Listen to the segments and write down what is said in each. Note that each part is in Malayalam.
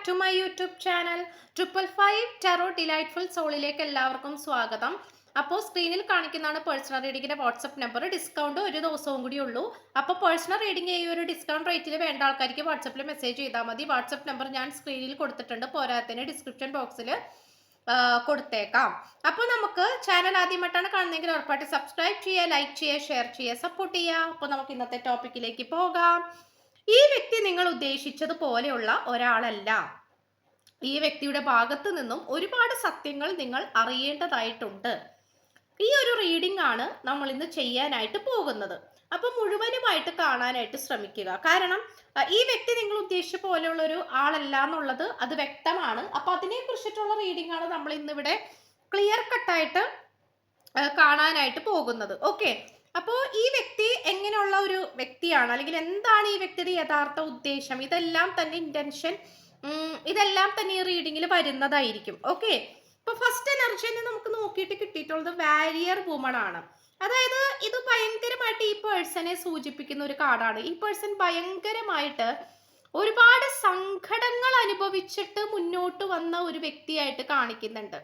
To my YouTube channel 555 tarot delightful സോളിലേക്ക് എല്ലാവർക്കും സ്വാഗതം. അപ്പോൾ സ്ക്രീനിൽ കാണിക്കുന്നതാണ് പേഴ്സണൽ റീഡിങ്ങിന്റെ വാട്സ്ആപ്പ് നമ്പർ. ഡിസ്കൗണ്ട് ഒരു ദിവസവും കൂടി ഉള്ളൂ. അപ്പോൾ പേഴ്സണൽ റീഡിംഗ് ഈ ഒരു ഡിസ്കൗണ്ട് റേറ്റിൽ വേണ്ട ആൾക്കാർക്ക് വാട്സ്ആപ്പിൽ മെസ്സേജ് ചെയ്താൽ മതി. വാട്സ്ആപ്പ് നമ്പർ ഞാൻ സ്ക്രീനിൽ കൊടുത്തിട്ടുണ്ട്, പോരാത്തതിന് ഡിസ്ക്രിപ്ഷൻ ബോക്സിൽ കൊടുത്തേക്കാം. അപ്പോൾ നമുക്ക് ചാനൽ ആദ്യമായിട്ടാണ് കാണുന്നതെങ്കിൽ ഉറപ്പായിട്ട് സബ്സ്ക്രൈബ് ചെയ്യുക, ലൈക്ക് ചെയ്യുക, ഷെയർ ചെയ്യുക, സപ്പോർട്ട് ചെയ്യുക. അപ്പോൾ നമുക്ക് ഇന്നത്തെ ടോപ്പിക്കിലേക്ക് പോകാം. ഈ വ്യക്തി നിങ്ങൾ ഉദ്ദേശിച്ചതുപോലെയുള്ള ഒരാളല്ല. ഈ വ്യക്തിയുടെ ഭാഗത്ത് നിന്നും ഒരുപാട് സത്യങ്ങൾ നിങ്ങൾ അറിയേണ്ടതായിട്ടുണ്ട്. ഈ ഒരു റീഡിംഗ് ആണ് നമ്മൾ ഇന്ന് ചെയ്യാനായിട്ട് പോകുന്നത്. അപ്പൊ മുഴുവനുമായിട്ട് കാണാനായിട്ട് ശ്രമിക്കുക. കാരണം ഈ വ്യക്തി നിങ്ങൾ ഉദ്ദേശിച്ച പോലെയുള്ള ഒരു ആളല്ല എന്നുള്ളത് അത് വ്യക്തമാണ്. അപ്പൊ അതിനെ കുറിച്ചിട്ടുള്ള റീഡിംഗ് ആണ് നമ്മൾ ഇന്നിവിടെ ക്ലിയർ കട്ടായിട്ട് കാണാനായിട്ട് പോകുന്നത്. ഓക്കെ, അപ്പോൾ ഈ വ്യക്തി എങ്ങനെയുള്ള ഒരു വ്യക്തിയാണ്, അല്ലെങ്കിൽ എന്താണ് ഈ വ്യക്തിയുടെ യഥാർത്ഥ ഉദ്ദേശം, ഇതെല്ലാം തന്നെ ഇന്റൻഷൻ, ഇതെല്ലാം തന്നെ ഈ റീഡിങ്ങിൽ വരുന്നതായിരിക്കും. ഓക്കെ, ഇപ്പൊ ഫസ്റ്റ് എനർജിനെ നമുക്ക് നോക്കിയിട്ട് കിട്ടിയിട്ടുള്ളത് വാരിയർ വുമൺ ആണ്. അതായത് ഇത് ഭയങ്കരമായിട്ട് ഈ പേഴ്സണെ സൂചിപ്പിക്കുന്ന ഒരു കാർഡാണ്. ഈ പേഴ്സൺ ഭയങ്കരമായിട്ട് ഒരുപാട് സങ്കടങ്ങൾ അനുഭവിച്ചിട്ട് മുന്നോട്ട് വന്ന ഒരു വ്യക്തിയായിട്ട് കാണിക്കുന്നുണ്ട്.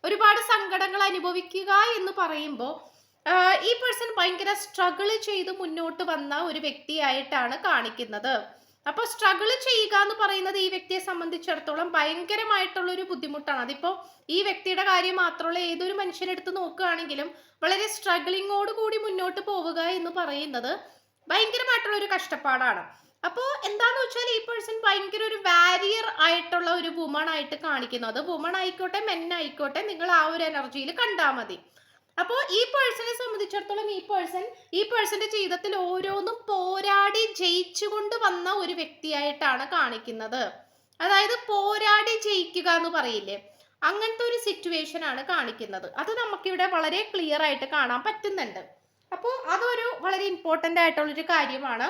ഒരുപാട് സങ്കടങ്ങൾ അനുഭവിക്കുക എന്ന് പറയുമ്പോൾ ഈ പേഴ്സൺ ഭയങ്കര സ്ട്രഗിൾ ചെയ്ത് മുന്നോട്ട് വന്ന ഒരു വ്യക്തിയായിട്ടാണ് കാണിക്കുന്നത്. അപ്പോൾ സ്ട്രഗിൾ ചെയ്യുക എന്ന് പറയുന്നത് ഈ വ്യക്തിയെ സംബന്ധിച്ചിടത്തോളം ഭയങ്കരമായിട്ടുള്ള ഒരു ബുദ്ധിമുട്ടാണ്. അതിപ്പോ ഈ വ്യക്തിയുടെ കാര്യം മാത്രമല്ല, ഏതൊരു മനുഷ്യനെടുത്ത് നോക്കുകയാണെങ്കിലും വളരെ സ്ട്രഗിളിങ്ങോട് കൂടി മുന്നോട്ട് പോവുക എന്ന് പറയുന്നത് ഭയങ്കരമായിട്ടുള്ള ഒരു കഷ്ടപ്പാടാണ്. അപ്പോൾ എന്താന്ന് വെച്ചാൽ ഈ പേഴ്സൺ ഭയങ്കര ഒരു വാരിയർ ആയിട്ടുള്ള ഒരു വുമൺ ആയിട്ട് കാണിക്കുന്നു. അത് വുമൺ ആയിക്കോട്ടെ മെൻ ആയിക്കോട്ടെ, നിങ്ങൾ ആ ഒരു എനർജിയിൽ കണ്ടാൽ മതി. അപ്പോൾ ഈ പേഴ്സണെ സംബന്ധിച്ചിടത്തോളം ഈ പേഴ്സന്റെ ജീവിതത്തിൽ ഓരോന്നും പോരാടി ജയിച്ചുകൊണ്ട് വന്ന ഒരു വ്യക്തിയായിട്ടാണ് കാണിക്കുന്നത്. അതായത് പോരാടി ജയിക്കുക എന്ന് പറയില്ലേ, അങ്ങനത്തെ ഒരു സിറ്റുവേഷൻ ആണ് കാണിക്കുന്നത്. അത് നമുക്കിവിടെ വളരെ ക്ലിയർ ആയിട്ട് കാണാൻ പറ്റുന്നുണ്ട്. അപ്പോൾ അതൊരു വളരെ ഇമ്പോർട്ടൻ്റ് ആയിട്ടുള്ളൊരു കാര്യമാണ്.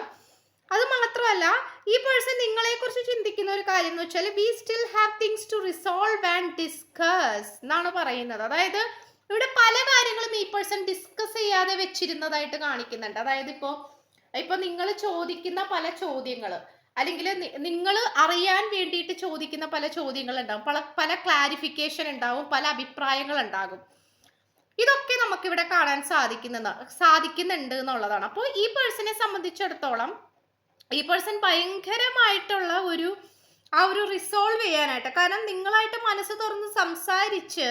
അത് മാത്രമല്ല, ഈ പേഴ്സൺ നിങ്ങളെ കുറിച്ച് ചിന്തിക്കുന്ന ഒരു കാര്യം എന്ന് വെച്ചാൽ we still have things to resolve and discuss എന്നാണ് പറയുന്നത്. അതായത് ഇവിടെ പല കാര്യങ്ങളും ഈ പേഴ്സൺ ഡിസ്കസ് ചെയ്യാതെ വെച്ചിരുന്നതായിട്ട് കാണിക്കുന്നുണ്ട്. അതായത് ഇപ്പൊ നിങ്ങൾ ചോദിക്കുന്ന പല ചോദ്യങ്ങൾ, അല്ലെങ്കിൽ നിങ്ങൾ അറിയാൻ വേണ്ടിയിട്ട് ചോദിക്കുന്ന പല ചോദ്യങ്ങൾ ഉണ്ടാവും, പല ക്ലാരിഫിക്കേഷൻ ഉണ്ടാവും, പല അഭിപ്രായങ്ങൾ ഉണ്ടാകും. ഇതൊക്കെ നമുക്കിവിടെ കാണാൻ സാധിക്കുന്നുണ്ട് എന്നുള്ളതാണ്. അപ്പോൾ ഈ പേഴ്സണെ സംബന്ധിച്ചിടത്തോളം ഈ പേഴ്സൺ ഭയങ്കരമായിട്ടുള്ള ആ ഒരു റിസോൾവ് ചെയ്യാനായിട്ട്, കാരണം നിങ്ങളായിട്ട് മനസ്സ് തുറന്ന് സംസാരിച്ച്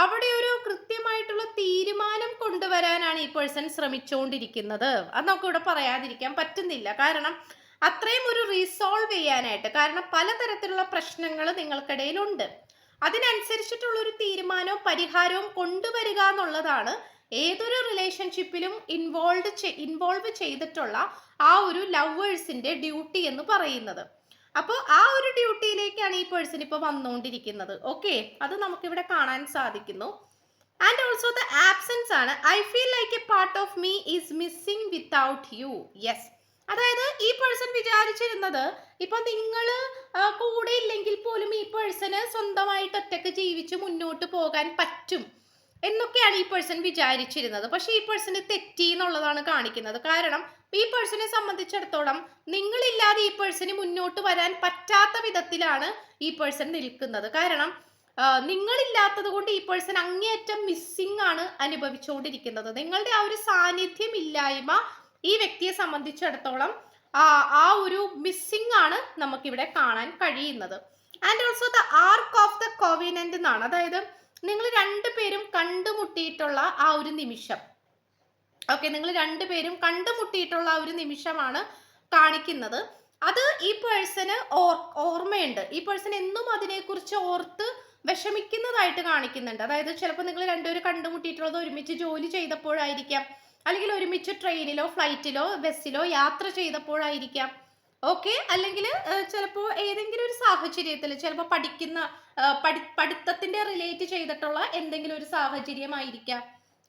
അവിടെ ഒരു കൃത്യമായിട്ടുള്ള തീരുമാനം കൊണ്ടുവരാനാണ് ഈ പേഴ്സൺ ശ്രമിച്ചുകൊണ്ടിരിക്കുന്നത്. അത് നമുക്ക് ഇവിടെ പറയാതിരിക്കാൻ പറ്റുന്നില്ല. കാരണം അത്രയും ഒരു റിസോൾവ് ചെയ്യാനായിട്ട്, കാരണം പലതരത്തിലുള്ള പ്രശ്നങ്ങൾ നിങ്ങൾക്കിടയിലുണ്ട്. അതിനനുസരിച്ചിട്ടുള്ള ഒരു തീരുമാനവും പരിഹാരവും കൊണ്ടുവരിക എന്നുള്ളതാണ് ഏതൊരു റിലേഷൻഷിപ്പിലും ഇൻവോൾവ് ചെയ്തിട്ടുള്ള ആ ഒരു ലവേഴ്സിന്റെ ഡ്യൂട്ടി എന്ന് പറയുന്നത്. അപ്പോൾ ആ ഒരു ഡ്യൂട്ടിയിലേക്കാണ് ഈ പേഴ്സൺ ഇപ്പോൾ വന്നുകൊണ്ടിരിക്കുന്നത്. ഓക്കെ, അത് നമുക്കിവിടെ കാണാൻ സാധിക്കുന്നു. ആൻഡ് ഓൾസോ ദ ആബ്സെൻസ് ആണ്. I feel like A part of me is missing without you. Yes, അതായത് ഈ പേഴ്സൺ വിചാരിച്ചിരുന്നത് ഇപ്പൊ നിങ്ങൾ കൂടെ ഇല്ലെങ്കിൽ പോലും ഈ പേഴ്സണ് സ്വന്തമായിട്ട് ഒറ്റയ്ക്ക് ജീവിച്ച് മുന്നോട്ട് പോകാൻ പറ്റും എന്നൊക്കെയാണ് ഈ പേഴ്സൺ വിചാരിച്ചിരുന്നത്. പക്ഷെ ഈ പേഴ്സണ് തെറ്റി എന്നുള്ളതാണ് കാണിക്കുന്നത്. കാരണം ഈ പേഴ്സണെ സംബന്ധിച്ചിടത്തോളം നിങ്ങളില്ലാതെ ഈ പേഴ്സണ് മുന്നോട്ട് വരാൻ പറ്റാത്ത വിധത്തിലാണ് ഈ പേഴ്സൺ നിൽക്കുന്നത്. കാരണം നിങ്ങളില്ലാത്തത് കൊണ്ട് ഈ പേഴ്സൺ അങ്ങേയറ്റം മിസ്സിംഗ് ആണ് അനുഭവിച്ചുകൊണ്ടിരിക്കുന്നത്. നിങ്ങളുടെ ആ ഒരു സാന്നിധ്യം ഇല്ലായ്മ ഈ വ്യക്തിയെ സംബന്ധിച്ചിടത്തോളം ആ ഒരു മിസ്സിംഗ് ആണ് നമുക്കിവിടെ കാണാൻ കഴിയുന്നത്. And also the ark of the covenant എന്നാണ്. അതായത് നിങ്ങൾ രണ്ടുപേരും കണ്ടുമുട്ടിയിട്ടുള്ള ആ ഒരു നിമിഷം. ഓക്കെ, നിങ്ങൾ രണ്ടുപേരും കണ്ടുമുട്ടിയിട്ടുള്ള ആ ഒരു നിമിഷമാണ് കാണിക്കുന്നത്. അത് ഈ പേഴ്സണ് ഓർമ്മയുണ്ട്. ഈ പേഴ്സൺ എന്നും അതിനെക്കുറിച്ച് ഓർത്ത് വിഷമിക്കുന്നതായിട്ട് കാണിക്കുന്നുണ്ട്. അതായത് ചിലപ്പോൾ നിങ്ങൾ രണ്ടുപേരും കണ്ടുമുട്ടിയിട്ടുള്ളത് ഒരുമിച്ച് ജോലി ചെയ്തപ്പോഴായിരിക്കാം, അല്ലെങ്കിൽ ഒരുമിച്ച് ട്രെയിനിലോ ഫ്ലൈറ്റിലോ ബസ്സിലോ യാത്ര ചെയ്തപ്പോഴായിരിക്കാം. ഓക്കെ, അല്ലെങ്കിൽ ചിലപ്പോൾ ഏതെങ്കിലും ഒരു സാഹചര്യത്തിൽ, ചിലപ്പോൾ പഠിത്തത്തിന്റെ റിലേറ്റ് ചെയ്തിട്ടുള്ള എന്തെങ്കിലും ഒരു സാഹചര്യമായിരിക്കാം.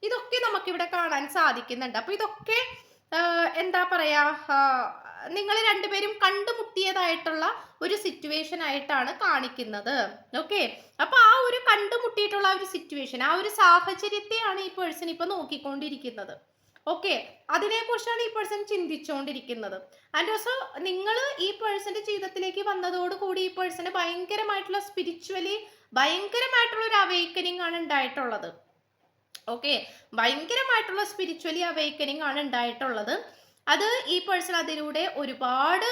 ഇതൊക്കെ നമുക്കിവിടെ കാണാൻ സാധിക്കുന്നുണ്ട്. അപ്പൊ ഇതൊക്കെ എന്താ പറയാ, നിങ്ങൾ രണ്ടുപേരും കണ്ടുമുട്ടിയതായിട്ടുള്ള ഒരു സിറ്റുവേഷൻ ആയിട്ടാണ് കാണിക്കുന്നത്. ഓക്കെ, അപ്പൊ ആ ഒരു കണ്ടുമുട്ടിയിട്ടുള്ള ഒരു സിറ്റുവേഷൻ, ആ ഒരു സാഹചര്യത്തെയാണ് ഈ പേഴ്സൺ ഇപ്പൊ നോക്കിക്കൊണ്ടിരിക്കുന്നത്. ഓക്കെ, അതിനെക്കുറിച്ചാണ് ഈ പേഴ്സൺ ചിന്തിച്ചുകൊണ്ടിരിക്കുന്നത്. ആൻഡ് ഓൾസോ നിങ്ങൾ ഈ പേഴ്സന്റെ ജീവിതത്തിലേക്ക് വന്നതോടുകൂടി ഈ പേഴ്സണ് ഭയങ്കരമായിട്ടുള്ള സ്പിരിച്വലി ഭയങ്കരമായിട്ടുള്ള ഒരു അവെയ്ക്കനിങ് ആണ് ഉണ്ടായിട്ടുള്ളത്. ഓക്കെ, ഭയങ്കരമായിട്ടുള്ള സ്പിരിച്വലി അവെയ്ക്കനിങ് ആണ് ഉണ്ടായിട്ടുള്ളത്. അത് ഈ പേഴ്സൺ അതിലൂടെ ഒരുപാട്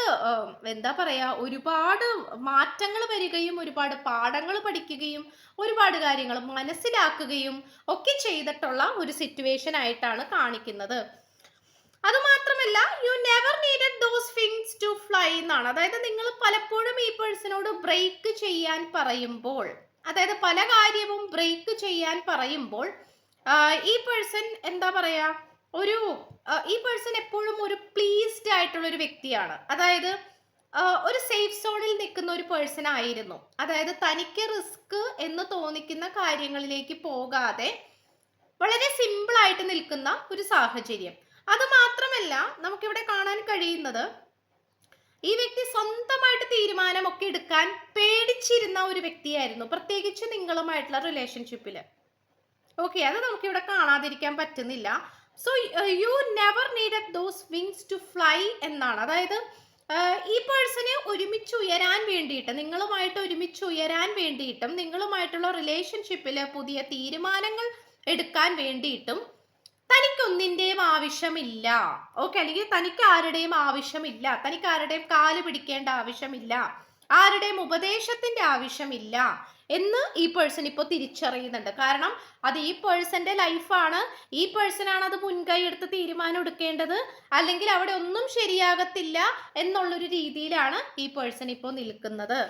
എന്താ പറയാ, ഒരുപാട് മാറ്റങ്ങൾ വരികയും ഒരുപാട് പാഠങ്ങൾ പഠിക്കുകയും ഒരുപാട് കാര്യങ്ങൾ മനസ്സിലാക്കുകയും ഒക്കെ ചെയ്തിട്ടുള്ള ഒരു സിറ്റുവേഷൻ ആയിട്ടാണ് കാണിക്കുന്നത്. അതുമാത്രമല്ല, you never needed those things to fly എന്നാണ്. അതായത് നിങ്ങൾ പലപ്പോഴും ഈ പേഴ്സണോട് ബ്രേക്ക് ചെയ്യാൻ പറയുമ്പോൾ, അതായത് പല കാര്യവും ബ്രേക്ക് ചെയ്യാൻ പറയുമ്പോൾ ഈ പേഴ്സൺ എന്താ പറയാ, ഒരു ഈ പേഴ്സൺ എപ്പോഴും ഒരു പ്ലീസ്ഡ് ആയിട്ടുള്ള ഒരു വ്യക്തിയാണ്. അതായത് ഒരു സേഫ് സോണിൽ നിൽക്കുന്ന ഒരു പേഴ്സൺ ആയിരുന്നു. അതായത് തനിക്ക് റിസ്ക് എന്ന് തോന്നിക്കുന്ന കാര്യങ്ങളിലേക്ക് പോകാതെ വളരെ സിമ്പിൾ ആയിട്ട് നിൽക്കുന്ന ഒരു സാഹചര്യം. അത് മാത്രമല്ല, നമുക്കിവിടെ കാണാൻ കഴിയുന്നത് ഈ വ്യക്തി സ്വന്തമായിട്ട് തീരുമാനമൊക്കെ എടുക്കാൻ പേടിച്ചിരുന്ന ഒരു വ്യക്തിയായിരുന്നു, പ്രത്യേകിച്ച് നിങ്ങളുമായിട്ടുള്ള റിലേഷൻഷിപ്പിൽ. ഓക്കെ, അത് നമുക്കിവിടെ കാണാതിരിക്കാൻ പറ്റുന്നില്ല. So you never needed those wings to fly എന്നാണ്. അതായത് ഈ പേഴ്സണെ ഒരുമിച്ച് ഉയരാൻ വേണ്ടിയിട്ട്, നിങ്ങളുമായിട്ട് ഒരുമിച്ച് ഉയരാൻ വേണ്ടിയിട്ടും നിങ്ങളുമായിട്ടുള്ള റിലേഷൻഷിപ്പിൽ പുതിയ തീരുമാനങ്ങൾ എടുക്കാൻ വേണ്ടിയിട്ടും തനിക്കൊന്നിൻ്റെയും ആവശ്യമില്ല. ഓക്കെ, അല്ലെങ്കിൽ തനിക്ക് ആരുടെയും ആവശ്യമില്ല, തനിക്ക് ആരുടെയും കാല് പിടിക്കേണ്ട ആവശ്യമില്ല, ആരുടെയും ഉപദേശത്തിന്റെ ആവശ്യമില്ല എന്ന് ഈ പേഴ്സൺ ഇപ്പോൾ തിരിച്ചറിയുന്നുണ്ട്. കാരണം അത് ഈ പേഴ്സന്റെ ലൈഫാണ്, ഈ പേഴ്സൺ ആണ് അത് മുൻകൈ എടുത്ത് തീരുമാനം എടുക്കേണ്ടത്, അല്ലെങ്കിൽ അവിടെ ഒന്നും ശരിയാകത്തില്ല എന്നുള്ളൊരു രീതിയിലാണ് ഈ പേഴ്സൺ ഇപ്പോൾ നിൽക്കുന്നത്.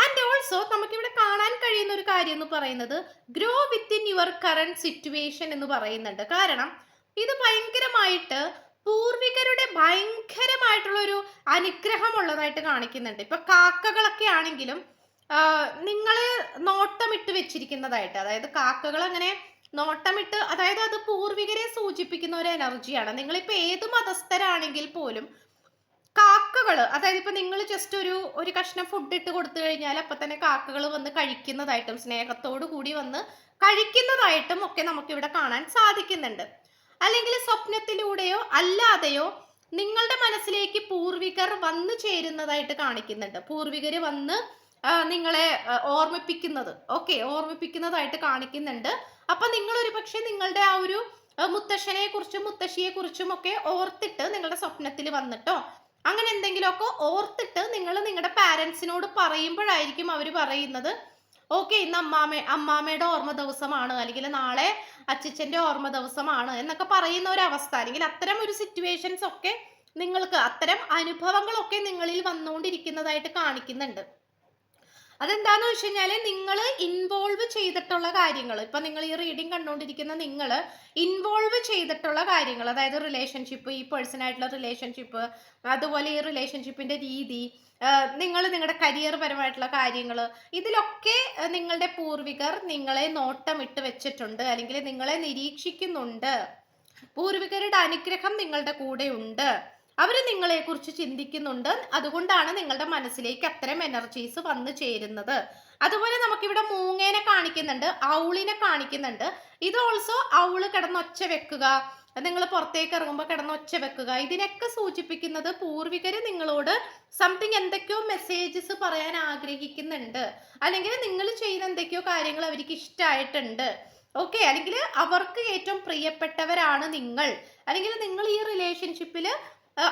ആൻഡ് ഓൾസോ നമുക്കിവിടെ കാണാൻ കഴിയുന്ന ഒരു കാര്യം എന്ന് പറയുന്നത് grow within your current situation എന്ന് പറയുന്നുണ്ട്. കാരണം ഇത് ഭയങ്കരമായിട്ട് പൂർവികരുടെ ഭയങ്കരമായിട്ടുള്ള ഒരു അനുഗ്രഹം ഉള്ളതായിട്ട് കാണിക്കുന്നുണ്ട്. ഇപ്പൊ കാക്കകളൊക്കെ ആണെങ്കിലും നിങ്ങളെ നോട്ടമിട്ട് വെച്ചിരിക്കുന്നതായിട്ട്, അതായത് കാക്കകൾ അങ്ങനെ നോട്ടമിട്ട്, അതായത് അത് പൂർവികരെ സൂചിപ്പിക്കുന്ന ഒരു എനർജിയാണ്. നിങ്ങളിപ്പോ ഏത് മതസ്ഥരാണെങ്കിൽ പോലും കാക്കകൾ, അതായത് ഇപ്പൊ നിങ്ങൾ ജസ്റ്റ് ഒരു കഷ്ണം ഫുഡ് ഇട്ട് കൊടുത്തു കഴിഞ്ഞാൽ അപ്പൊ തന്നെ കാക്കകൾ വന്ന് കഴിക്കുന്നതായിട്ടും സ്നേഹത്തോടു കൂടി വന്ന് കഴിക്കുന്നതായിട്ടും ഒക്കെ നമുക്ക് ഇവിടെ കാണാൻ സാധിക്കുന്നുണ്ട്. അല്ലെങ്കിൽ സ്വപ്നത്തിലൂടെയോ അല്ലാതെയോ നിങ്ങളുടെ മനസ്സിലേക്ക് പൂർവികർ വന്നു ചേരുന്നതായിട്ട് കാണിക്കുന്നുണ്ട്. പൂർവികർ വന്ന് നിങ്ങളെ ഓർമ്മിപ്പിക്കുന്നത്, ഓക്കെ, ഓർമ്മിപ്പിക്കുന്നതായിട്ട് കാണിക്കുന്നുണ്ട്. അപ്പൊ നിങ്ങൾ ഒരു പക്ഷെ നിങ്ങളുടെ ആ ഒരു മുത്തശ്ശനെ കുറിച്ചും മുത്തശ്ശിയെ കുറിച്ചും ഒക്കെ ഓർത്തിട്ട് നിങ്ങളുടെ സ്വപ്നത്തിൽ വന്നിട്ടോ അങ്ങനെ എന്തെങ്കിലുമൊക്കെ ഓർത്തിട്ട് നിങ്ങൾ നിങ്ങളുടെ പാരൻസിനോട് പറയുമ്പോഴായിരിക്കും അവർ പറയുന്നത് ഓക്കെ ഇന്ന് അമ്മാമ്മയുടെ ഓർമ്മ ദിവസമാണ്, അല്ലെങ്കിൽ നാളെ അച്ഛൻ്റെ ഓർമ്മ ദിവസമാണ് എന്നൊക്കെ പറയുന്ന ഒരു അവസ്ഥ, അല്ലെങ്കിൽ അത്തരം ഒരു സിറ്റുവേഷൻസ് ഒക്കെ നിങ്ങൾക്ക്, അത്തരം അനുഭവങ്ങളൊക്കെ നിങ്ങളിൽ വന്നുകൊണ്ടിരിക്കുന്നതായിട്ട് കാണിക്കുന്നുണ്ട്. അതെന്താന്ന് വെച്ച് കഴിഞ്ഞാൽ നിങ്ങൾ ഇൻവോൾവ് ചെയ്തിട്ടുള്ള കാര്യങ്ങൾ, ഇപ്പൊ നിങ്ങൾ ഈ റീഡിങ് കണ്ടുകൊണ്ടിരിക്കുന്ന നിങ്ങൾ ഇൻവോൾവ് ചെയ്തിട്ടുള്ള കാര്യങ്ങൾ, അതായത് റിലേഷൻഷിപ്പ്, ഈ പേഴ്സണായിട്ടുള്ള റിലേഷൻഷിപ്പ്, അതുപോലെ ഈ റിലേഷൻഷിപ്പിന്റെ രീതി, നിങ്ങൾ നിങ്ങളുടെ കരിയർ പരമായിട്ടുള്ള കാര്യങ്ങൾ, ഇതിലൊക്കെ നിങ്ങളുടെ പൂർവികർ നിങ്ങളെ നോട്ടമിട്ട് വെച്ചിട്ടുണ്ട്, അല്ലെങ്കിൽ നിങ്ങളെ നിരീക്ഷിക്കുന്നുണ്ട്. പൂർവികരുടെ അനുഗ്രഹം നിങ്ങളുടെ കൂടെ ഉണ്ട്, അവർ നിങ്ങളെ കുറിച്ച് ചിന്തിക്കുന്നുണ്ട്. അതുകൊണ്ടാണ് നിങ്ങളുടെ മനസ്സിലേക്ക് അത്തരം എനർജീസ് വന്നു ചേരുന്നത്. അതുപോലെ നമുക്കിവിടെ മൂങ്ങേനെ കാണിക്കുന്നുണ്ട്, ഔളിനെ കാണിക്കുന്നുണ്ട്. ഇത് ഓൾസോ ഔള് കിടന്നൊച്ച വെക്കുക, നിങ്ങൾ പുറത്തേക്ക് ഇറങ്ങുമ്പോൾ കിടന്നൊച്ച വെക്കുക, ഇതിനൊക്കെ സൂചിപ്പിക്കുന്നത് പൂർവികർ നിങ്ങളോട് സംതിങ് എന്തൊക്കെയോ മെസ്സേജസ് പറയാൻ ആഗ്രഹിക്കുന്നുണ്ട്, അല്ലെങ്കിൽ നിങ്ങൾ ചെയ്യുന്ന എന്തൊക്കെയോ കാര്യങ്ങൾ അവർക്ക് ഇഷ്ടമായിട്ടുണ്ട്. ഓക്കെ, അല്ലെങ്കിൽ അവർക്ക് ഏറ്റവും പ്രിയപ്പെട്ടവരാണ് നിങ്ങൾ, അല്ലെങ്കിൽ നിങ്ങൾ ഈ റിലേഷൻഷിപ്പിൽ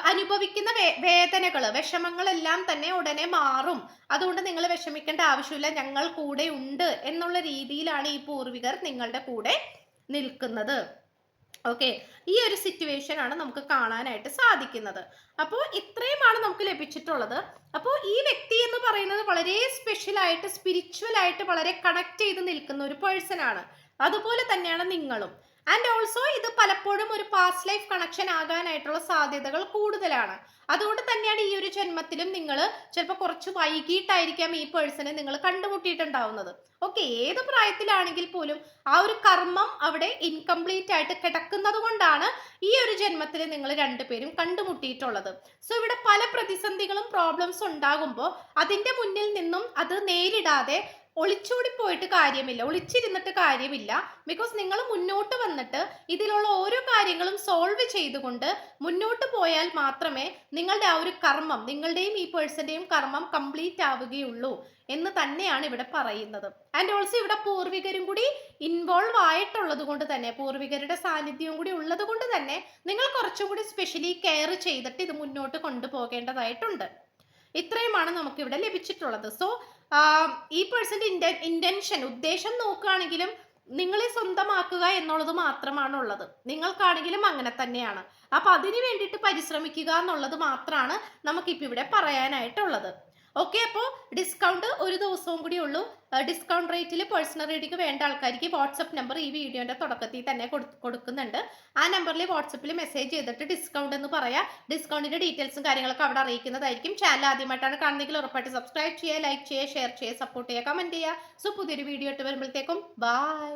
അനുഭവിക്കുന്ന വേദനകൾ, വിഷമങ്ങളെല്ലാം തന്നെ ഉടനെ മാറും, അതുകൊണ്ട് നിങ്ങൾ വിഷമിക്കേണ്ട ആവശ്യമില്ല, ഞങ്ങൾ കൂടെ ഉണ്ട് എന്നുള്ള രീതിയിലാണ് ഈ പൂർവികർ നിങ്ങളുടെ കൂടെ നിൽക്കുന്നത്. ഓക്കെ, ഈ ഒരു സിറ്റുവേഷൻ ആണ് നമുക്ക് കാണാനായിട്ട് സാധിക്കുന്നത്. അപ്പോൾ ഇത്രയുമാണ് നമുക്ക് ലഭിച്ചിട്ടുള്ളത്. അപ്പോൾ ഈ വ്യക്തി എന്ന് പറയുന്നത് വളരെ സ്പെഷ്യൽ ആയിട്ട് സ്പിരിച്വൽ ആയിട്ട് വളരെ കണക്ട് ചെയ്ത് നിൽക്കുന്ന ഒരു പേഴ്സൺ ആണ്. അതുപോലെ തന്നെയാണ് നിങ്ങളും. ആൻഡ് ഓൾസോ ഇത് പലപ്പോഴും ഒരു പാസ്റ്റ് ലൈഫ് കണക്ഷൻ ആകാനായിട്ടുള്ള സാധ്യതകൾ കൂടുതലാണ്. അതുകൊണ്ട് തന്നെയാണ് ഈ ഒരു ജന്മത്തിലും നിങ്ങൾ ചിലപ്പോൾ കുറച്ച് വൈകിട്ടായിരിക്കാം ഈ പേഴ്സണെ നിങ്ങൾ കണ്ടുമുട്ടിയിട്ടുണ്ടാവുന്നത്. ഓക്കെ, ഏത് പ്രായത്തിലാണെങ്കിൽ പോലും ആ ഒരു കർമ്മം അവിടെ ഇൻകംപ്ലീറ്റ് ആയിട്ട് കിടക്കുന്നത് കൊണ്ടാണ് ഈ ഒരു ജന്മത്തിൽ നിങ്ങൾ രണ്ടുപേരും കണ്ടുമുട്ടിയിട്ടുള്ളത്. സോ ഇവിടെ പല പ്രതിസന്ധികളും പ്രോബ്ലംസ് ഉണ്ടാകുമ്പോൾ അതിൻ്റെ മുന്നിൽ നിന്നും അത് നേരിടാതെ ഒളിച്ചോടി പോയിട്ട് കാര്യമില്ല, ഒളിച്ചിരുന്നിട്ട് കാര്യമില്ല. ബിക്കോസ് നിങ്ങൾ മുന്നോട്ട് വന്നിട്ട് ഇതിലുള്ള ഓരോ കാര്യങ്ങളും സോൾവ് ചെയ്തുകൊണ്ട് മുന്നോട്ട് പോയാൽ മാത്രമേ നിങ്ങളുടെ ആ ഒരു കർമ്മം, നിങ്ങളുടെയും ഈ പേഴ്സന്റെയും കർമ്മം കംപ്ലീറ്റ് ആവുകയുള്ളൂ എന്ന് തന്നെയാണ് ഇവിടെ പറയുന്നത്. ആൻഡ് ഓൾസോ ഇവിടെ പൂർവികരും കൂടി ഇൻവോൾവ് ആയിട്ടുള്ളത് കൊണ്ട് തന്നെ, പൂർവികരുടെ സാന്നിധ്യവും കൂടി ഉള്ളത് കൊണ്ട് തന്നെ നിങ്ങൾ കുറച്ചും കൂടി സ്പെഷ്യലി കെയർ ചെയ്തിട്ട് ഇത് മുന്നോട്ട് കൊണ്ടുപോകേണ്ടതായിട്ടുണ്ട്. ഇത്രയുമാണ് നമുക്ക് ഇവിടെ ലഭിച്ചിട്ടുള്ളത്. സോ ഈ പേഴ്സന്റെ ഇന്റൻഷൻ, ഉദ്ദേശം നോക്കുകയാണെങ്കിലും നിങ്ങളെ സ്വന്തമാക്കുക എന്നുള്ളത് മാത്രമാണ് ഉള്ളത്. നിങ്ങൾക്കാണെങ്കിലും അങ്ങനെ തന്നെയാണ്. അപ്പൊ അതിന് വേണ്ടിയിട്ട് പരിശ്രമിക്കുക എന്നുള്ളത് മാത്രമാണ് നമുക്കിപ്പോ ഇവിടെ പറയാനായിട്ടുള്ളത്. ഓക്കെ, അപ്പോൾ ഡിസ്കൗണ്ട് ഒരു ദിവസവും കൂടി ഉള്ളൂ. ഡിസ്കൗണ്ട് റേറ്റിൽ പേഴ്സണൽ റീഡിംഗ് വേണ്ട ആൾക്കാർക്ക് വാട്സപ്പ് നമ്പർ ഈ വീഡിയോന്റെ തുടക്കത്തിൽ തന്നെ കൊടുക്കുന്നുണ്ട്. ആ നമ്പറിൽ വാട്സപ്പിൽ മെസ്സേജ് ചെയ്തിട്ട് ഡിസ്കൗണ്ട് എന്ന് പറയാം. ഡിസ്കൗണ്ടിന്റെ ഡീറ്റെയിൽസും കാര്യങ്ങളൊക്കെ അവിടെ അറിയിക്കുന്നതായിരിക്കും. ചാനൽ ആദ്യമായിട്ടാണ് കാണുന്നതെങ്കിൽ ഉറപ്പായിട്ട് സബ്സ്ക്രൈബ് ചെയ്യുക, ലൈക്ക് ചെയ്യുക, ഷെയർ ചെയ്യുക, സപ്പോർട്ട് ചെയ്യുക, കമന്റ് ചെയ്യുക. സോ പുതിയൊരു വീഡിയോ ഇട്ട് വരുമ്പോഴത്തേക്കും ബൈ.